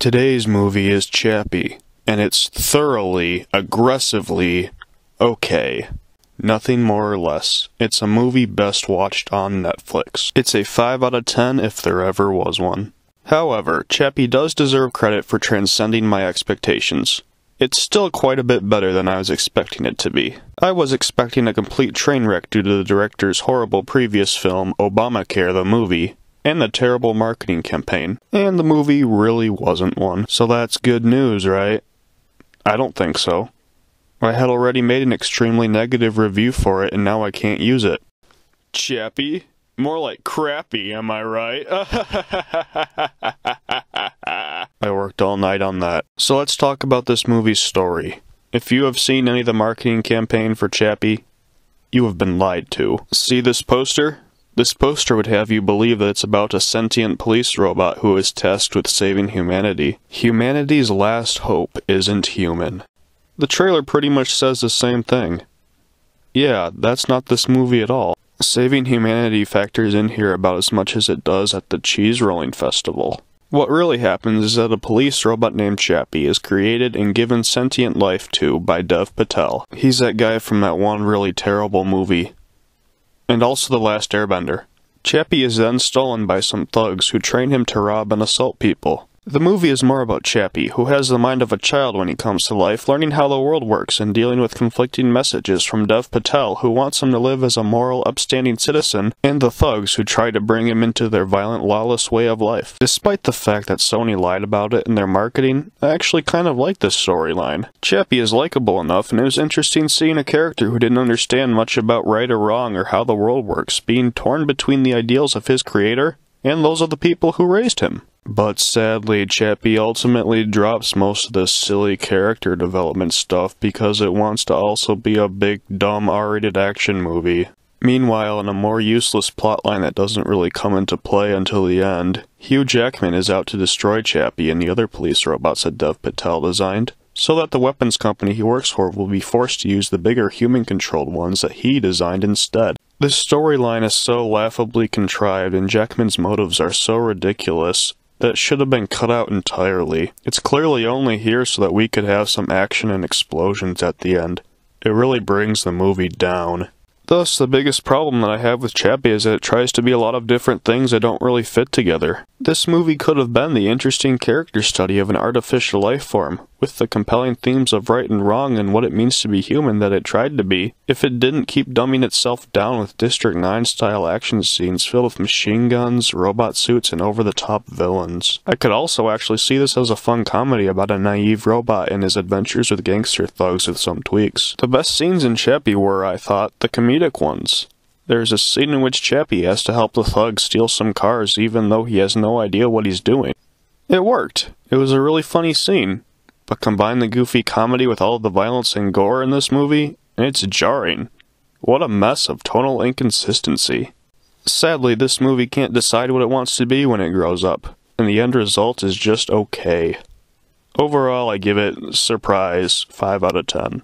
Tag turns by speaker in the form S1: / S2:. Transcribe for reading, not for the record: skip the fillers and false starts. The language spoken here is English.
S1: Today's movie is Chappie, and it's thoroughly, aggressively okay. Nothing more or less. It's a movie best watched on Netflix. It's a 5 out of 10 if there ever was one. However, Chappie does deserve credit for transcending my expectations. It's still quite a bit better than I was expecting it to be. I was expecting a complete train wreck due to the director's horrible previous film, Obamacare the Movie, and the terrible marketing campaign. And the movie really wasn't one. So that's good news, right? I don't think so. I had already made an extremely negative review for it, and now I can't use it. Chappie? More like crappy, am I right? I worked all night on that. So let's talk about this movie's story. If you have seen any of the marketing campaign for Chappie, you have been lied to. See this poster? This poster would have you believe that it's about a sentient police robot who is tasked with saving humanity. Humanity's last hope isn't human. The trailer pretty much says the same thing. Yeah, that's not this movie at all. Saving humanity factors in here about as much as it does at the cheese rolling festival. What really happens is that a police robot named Chappie is created and given sentient life to by Dev Patel. He's that guy from that one really terrible movie. And also The Last Airbender. Chappie is then stolen by some thugs who train him to rob and assault people. The movie is more about Chappie, who has the mind of a child when he comes to life, learning how the world works and dealing with conflicting messages from Dev Patel, who wants him to live as a moral, upstanding citizen, and the thugs who try to bring him into their violent, lawless way of life. Despite the fact that Sony lied about it in their marketing, I actually kind of like this storyline. Chappie is likable enough, and it was interesting seeing a character who didn't understand much about right or wrong or how the world works, being torn between the ideals of his creator and those of the people who raised him. But sadly, Chappie ultimately drops most of this silly character development stuff because it wants to also be a big, dumb, R-rated action movie. Meanwhile, in a more useless plotline that doesn't really come into play until the end, Hugh Jackman is out to destroy Chappie and the other police robots that Dev Patel designed, so that the weapons company he works for will be forced to use the bigger human-controlled ones that he designed instead. This storyline is so laughably contrived and Jackman's motives are so ridiculous that it should have been cut out entirely. It's clearly only here so that we could have some action and explosions at the end. It really brings the movie down. Thus, the biggest problem that I have with Chappie is that it tries to be a lot of different things that don't really fit together. This movie could have been the interesting character study of an artificial life form, with the compelling themes of right and wrong and what it means to be human that it tried to be, if it didn't keep dumbing itself down with District 9-style action scenes filled with machine guns, robot suits, and over-the-top villains. I could also actually see this as a fun comedy about a naive robot and his adventures with gangster thugs with some tweaks. The best scenes in Chappie were, I thought, the comedic ones. There's a scene in which Chappie has to help the thugs steal some cars even though he has no idea what he's doing. It worked. It was a really funny scene. But combine the goofy comedy with all of the violence and gore in this movie, and it's jarring. What a mess of tonal inconsistency. Sadly, this movie can't decide what it wants to be when it grows up, and the end result is just okay. Overall, I give it, surprise, 5 out of 10.